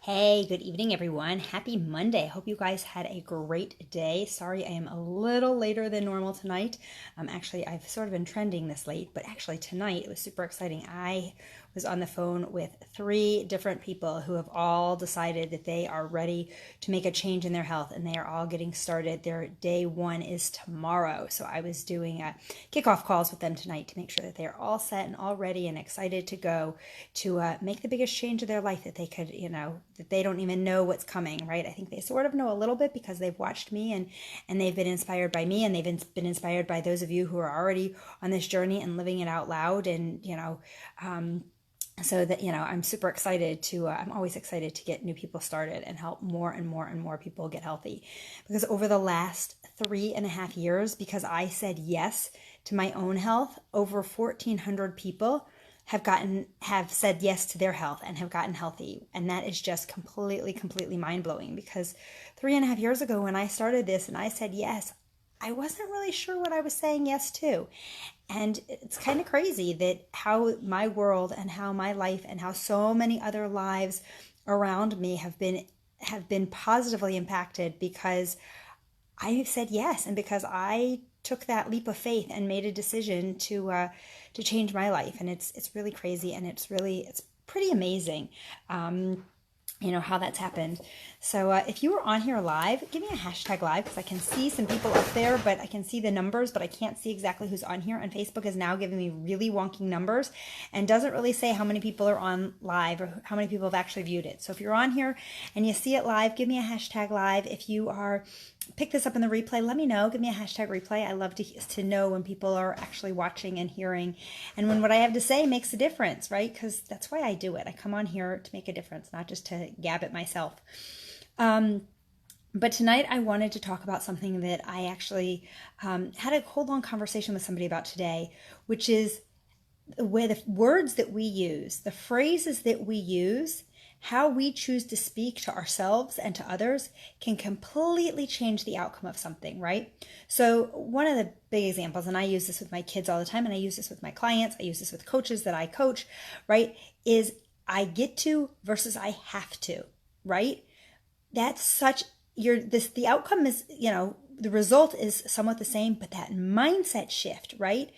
Hey, good evening, everyone. Happy Monday. Hope you guys had a great day. Sorry, I am a little later than normal tonight. Actually, I've sort of been trending this late, but actually tonight it was super exciting. I was on the phone with three different people who have all decided that they are ready to make a change in their health and they are all getting started. Their day one is tomorrow. So I was doing kickoff calls with them tonight to make sure that they're all set and all ready and excited to go to make the biggest change of their life that they could, that they don't even know what's coming, right? I think they sort of know a little bit because they've watched me and they've been inspired by me and they've been inspired by those of you who are already on this journey and living it out loud. And, so that, I'm super excited I'm always excited to get new people started and help more and more and more people get healthy. Because over the last 3.5 years, because I said yes to my own health, over 1,400 people have said yes to their health and have gotten healthy. And that is just completely mind-blowing, because 3.5 years ago when I started this and I said yes, I wasn't really sure what I was saying yes to. And it's kind of crazy that how my world and how my life and how so many other lives around me have been positively impacted because I said yes, and because I took that leap of faith and made a decision to change my life. And it's really crazy, and it's pretty amazing. How that's happened. So if you were on here live, give me a hashtag live, because I can see some people up there, but I can see the numbers, but I can't see exactly who's on here. And Facebook is now giving me really wonky numbers and doesn't really say how many people are on live or how many people have actually viewed it. So if you're on here and you see it live, give me a hashtag live. If you are pick this up in the replay, let me know. Give me a hashtag replay. I love to know when people are actually watching and hearing, and when what I have to say makes a difference, right? Because that's why I do it. I come on here to make a difference, not just to gab at myself. But tonight I wanted to talk about something that I actually had a whole long conversation with somebody about today, which is the way the words that we use, the phrases that we use, how we choose to speak to ourselves and to others can completely change the outcome of something, right? So one of the big examples, and I use this with my kids all the time, and I use this with my clients, I use this with coaches that I coach, right, is I get to versus I have to, right? That's such, the outcome is, the result is somewhat the same, but that mindset shift, right?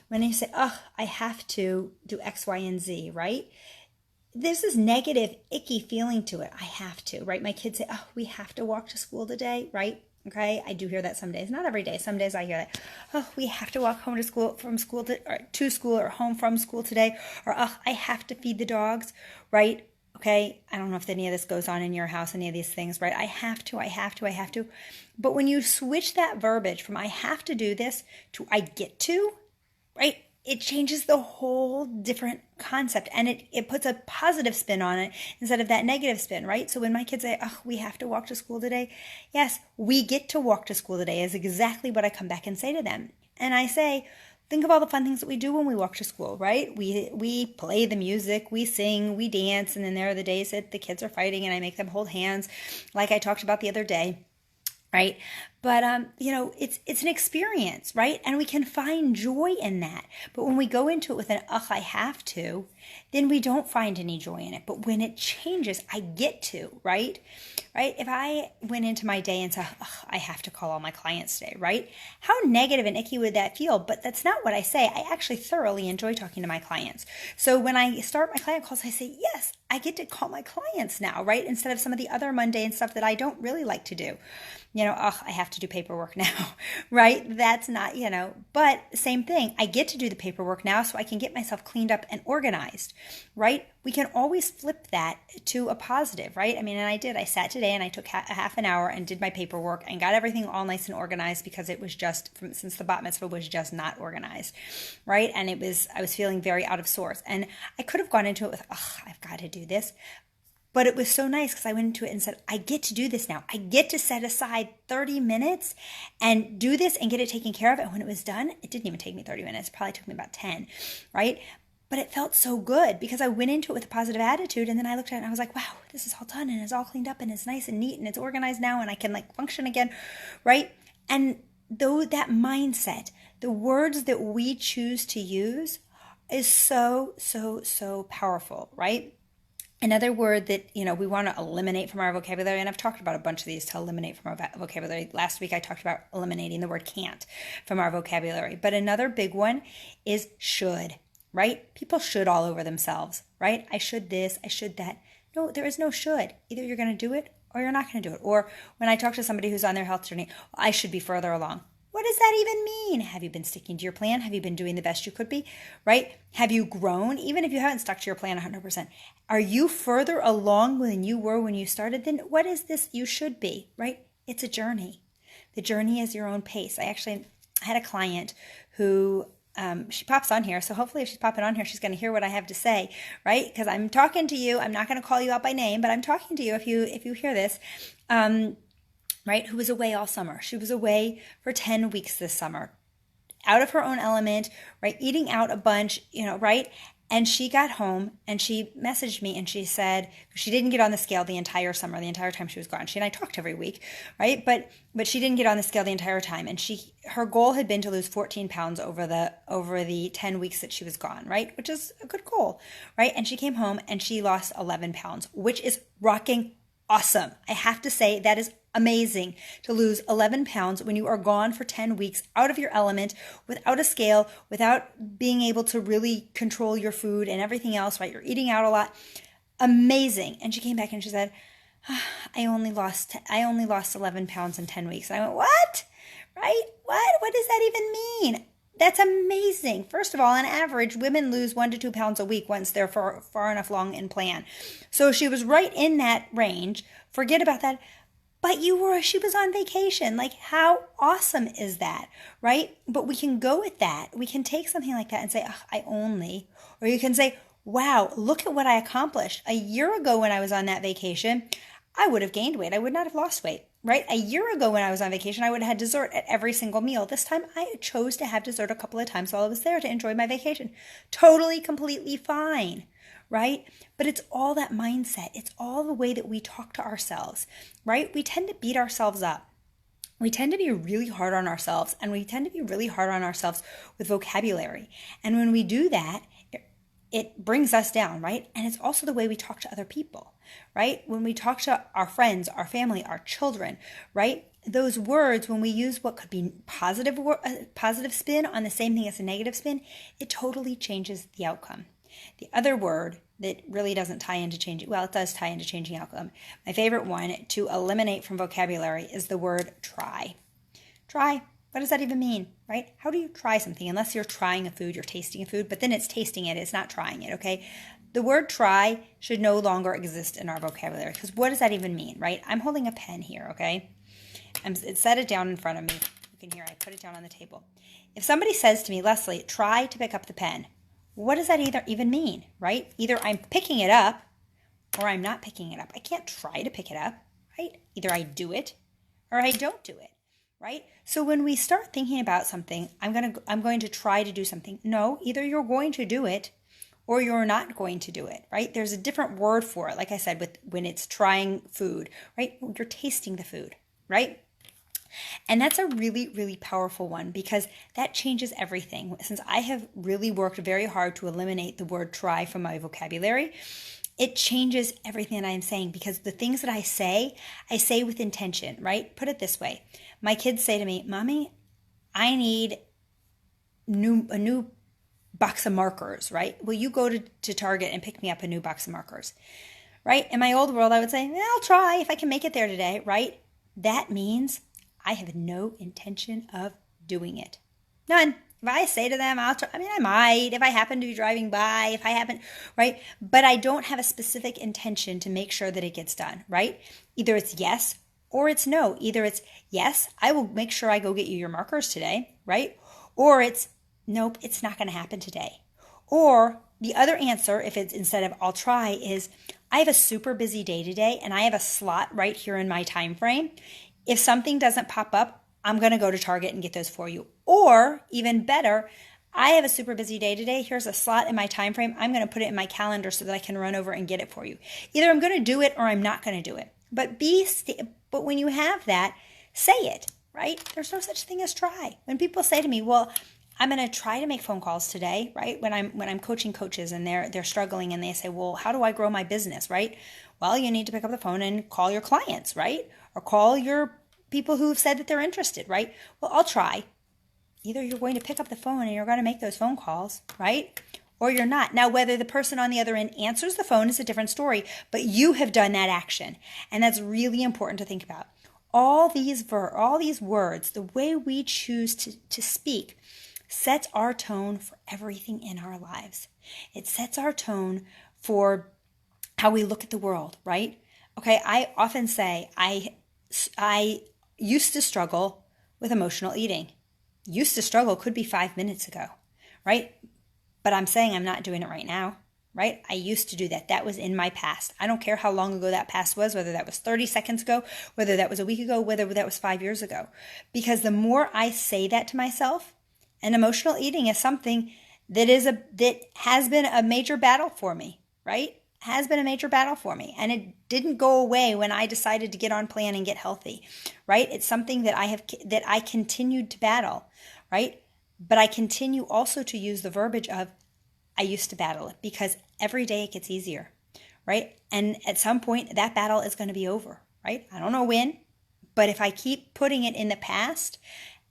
When you say, oh, I have to do X, Y, and Z, right? There's this negative, icky feeling to it. I have to, right? My kids say, oh, we have to walk to school today, right? Okay, I do hear that some days, not every day. Some days I hear that, oh, we have to walk home to school, to school or home from school today, or oh, I have to feed the dogs, right? Okay, I don't know if any of this goes on in your house, any of these things, right? I have to, I have to, I have to. But when you switch that verbiage from I have to do this to I get to, right? It changes the whole different concept, and it puts a positive spin on it instead of that negative spin, right? So when my kids say, oh, we have to walk to school today, yes, we get to walk to school today is exactly what I come back and say to them. And I say, think of all the fun things that we do when we walk to school, right? We play the music, we sing, we dance, and then there are the days that the kids are fighting and I make them hold hands like I talked about the other day. Right. But, it's an experience, right? And we can find joy in that. But when we go into it with an, ugh, I have to, then we don't find any joy in it. But when it changes, I get to, right? Right? If I went into my day and said, ugh, I have to call all my clients today, right? How negative and icky would that feel? But that's not what I say. I actually thoroughly enjoy talking to my clients. So when I start my client calls, I say, yes, I get to call my clients now, right? Instead of some of the other mundane stuff that I don't really like to do. Oh, I have to do paperwork now, right? That's not, but same thing. I get to do the paperwork now so I can get myself cleaned up and organized, right? We can always flip that to a positive, right? And I sat today and I took a half an hour and did my paperwork and got everything all nice and organized because it was since the bat mitzvah was just not organized, right? And I was feeling very out of sorts. And I could have gone into it with, oh, I've got to do this. But it was so nice because I went into it and said, I get to do this now. I get to set aside 30 minutes and do this and get it taken care of. And when it was done, it didn't even take me 30 minutes. It probably took me about 10, right? But it felt so good because I went into it with a positive attitude. And then I looked at it and I was like, wow, this is all done and it's all cleaned up and it's nice and neat and it's organized now and I can function again, right? And though that mindset, the words that we choose to use is so, so, so powerful, right? Another word that, we want to eliminate from our vocabulary, and I've talked about a bunch of these to eliminate from our vocabulary. Last week I talked about eliminating the word can't from our vocabulary. But another big one is should, right? People should all over themselves, right? I should this, I should that. No, there is no should. Either you're going to do it or you're not going to do it. Or when I talk to somebody who's on their health journey, I should be further along. What does that even mean? Have you been sticking to your plan? Have you been doing the best you could be, right? Have you grown? Even if you haven't stuck to your plan 100%, are you further along than you were when you started? Then what is this you should be, right? It's a journey. The journey is your own pace. I had a client who, she pops on here. So hopefully if she's popping on here, she's going to hear what I have to say, right? Because I'm talking to you. I'm not going to call you out by name, but I'm talking to you if you hear this. Right, who was away all summer. She was away for 10 weeks this summer, out of her own element, right, eating out a bunch, right? And she got home and she messaged me and she said, she didn't get on the scale the entire summer, the entire time she was gone. She and I talked every week, right? But she didn't get on the scale the entire time. And her goal had been to lose 14 pounds over the 10 weeks that she was gone, right? Which is a good goal, right? And she came home and she lost 11 pounds, which is rocking awesome. I have to say that is amazing to lose 11 pounds when you are gone for 10 weeks out of your element, without a scale, without being able to really control your food and everything else, right? You're eating out a lot. Amazing. And she came back and she said, I only lost 11 pounds in 10 weeks. And I went, what? Right? What does that even mean? That's amazing. First of all, on average, women lose 1 to 2 pounds a week once they're far enough along in plan. So she was right in that range. Forget about that. But she was on vacation. Like, how awesome is that, right? But we can go with that. We can take something like that and say, or you can say, wow, look at what I accomplished. A year ago when I was on that vacation, I would have gained weight. I would not have lost weight, right? A year ago when I was on vacation, I would have had dessert at every single meal. This time I chose to have dessert a couple of times while I was there to enjoy my vacation. Totally, completely fine, right? But it's all that mindset. It's all the way that we talk to ourselves, right? We tend to beat ourselves up. We tend to be really hard on ourselves, and we tend to be really hard on ourselves with vocabulary. And when we do that, it brings us down, right? And it's also the way we talk to other people, right? When we talk to our friends, our family, our children, right? Those words, when we use what could be positive spin on the same thing as a negative spin, it totally changes the outcome. The other word that really doesn't tie into changing, well, it does tie into changing outcome. My favorite one to eliminate from vocabulary is the word try. Try. What does that even mean, right? How do you try something? Unless you're trying a food, you're tasting a food, but then it's tasting it, it's not trying it, okay? The word try should no longer exist in our vocabulary, because what does that even mean, right? I'm holding a pen here, okay? Set it down in front of me. You can hear I put it down on the table. If somebody says to me, Lesley, try to pick up the pen, what does that even mean, right? Either I'm picking it up or I'm not picking it up. I can't try to pick it up, right? Either I do it or I don't do it, right? So when we start thinking about something, I'm going to try to do something. No, either you're going to do it or you're not going to do it, right? There's a different word for it. Like I said, when it's trying food, right? You're tasting the food, right? And that's a really, really powerful one, because that changes everything. Since I have really worked very hard to eliminate the word try from my vocabulary, it changes everything that I'm saying, because the things that I say with intention, right? Put it this way. My kids say to me, Mommy, I need a new box of markers, right? Will you go to Target and pick me up a new box of markers, right? In my old world, I would say, I'll try if I can make it there today, right? That means I have no intention of doing it. None. If I say to them, I'll try, I might, if I happen to be driving by, right? But I don't have a specific intention to make sure that it gets done, right? Either it's yes or it's no. Either it's yes, I will make sure I go get you your markers today, right? Or it's nope, it's not going to happen today. Or the other answer, if it's instead of I'll try, is I have a super busy day today and I have a slot right here in my time frame. If something doesn't pop up, I'm going to go to Target and get those for you. Or even better, I have a super busy day today. Here's a slot in my time frame. I'm going to put it in my calendar so that I can run over and get it for you. Either I'm going to do it or I'm not going to do it. But when you have that, say it, right? There's no such thing as try. When people say to me, well, I'm going to try to make phone calls today, right? When I'm coaching coaches and they're struggling and they say, well, how do I grow my business, right? Well, you need to pick up the phone and call your clients, right? Or call your people who've said that they're interested, right? Well, I'll try. Either you're going to pick up the phone and you're going to make those phone calls, right? Or you're not. Now, whether the person on the other end answers the phone is a different story, but you have done that action. And that's really important to think about. All these words, the way we choose to speak, sets our tone for everything in our lives. It sets our tone for how we look at the world, right? Okay, I often say I used to struggle with emotional eating. Used to struggle could be 5 minutes ago, right? But I'm saying I'm not doing it right now, right? I used to do that. That was in my past. I don't care how long ago that past was, whether that was 30 seconds ago, whether that was a week ago, whether that was 5 years ago. Because the more I say that to myself, and emotional eating is something that has been a major battle for me, right? Has been a major battle for me. And it didn't go away when I decided to get on plan and get healthy, right? It's something that I continued to battle, right? But I continue also to use the verbiage of I used to battle it, because every day it gets easier, right? And at some point that battle is going to be over, right? I don't know when, but if I keep putting it in the past,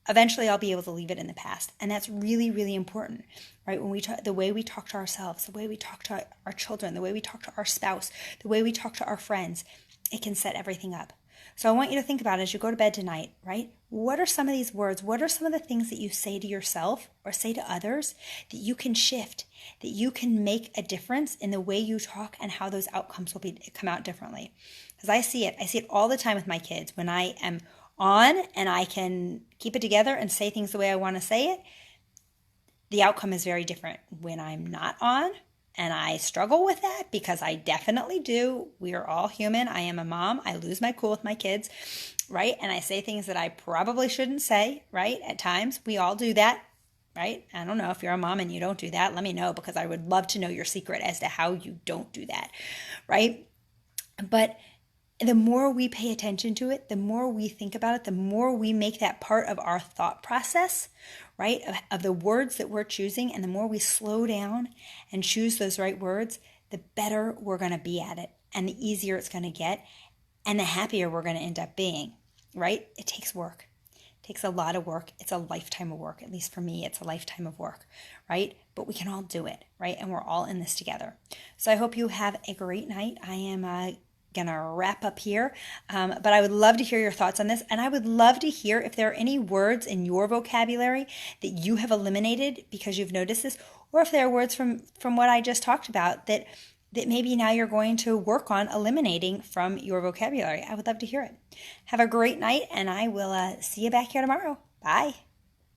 eventually I'll be able to leave it in the past. And that's really, really important, right? When the way we talk to ourselves, the way we talk to our children, the way we talk to our spouse, the way we talk to our friends, it can set everything up. So I want you to think about it as you go to bed tonight, right? What are some of these words? What are some of the things that you say to yourself or say to others that you can shift, that you can make a difference in the way you talk and how those outcomes will come out differently? Because I see it all the time with my kids. When I am on and I can keep it together and say things the way I want to say it, the outcome is very different. When I'm not on, and I struggle with that, because I definitely do. We are all human. I am a mom. I lose my cool with my kids, right? And I say things that I probably shouldn't say, right? At times, we all do that, right? I don't know if you're a mom and you don't do that. Let me know, because I would love to know your secret as to how you don't do that, right? But the more we pay attention to it, the more we think about it, the more we make that part of our thought process, right, of the words that we're choosing, and the more we slow down and choose those right words, the better we're going to be at it, and the easier it's going to get, and the happier we're going to end up being, right? It takes work. It takes a lot of work. It's a lifetime of work. At least for me, it's a lifetime of work, right? But we can all do it, right? And we're all in this together. So I hope you have a great night. I am going to wrap up here, but I would love to hear your thoughts on this, and I would love to hear if there are any words in your vocabulary that you have eliminated because you've noticed this, or if there are words from what I just talked about that maybe now you're going to work on eliminating from your vocabulary. I would love to hear it. Have a great night, and I will see you back here tomorrow. Bye.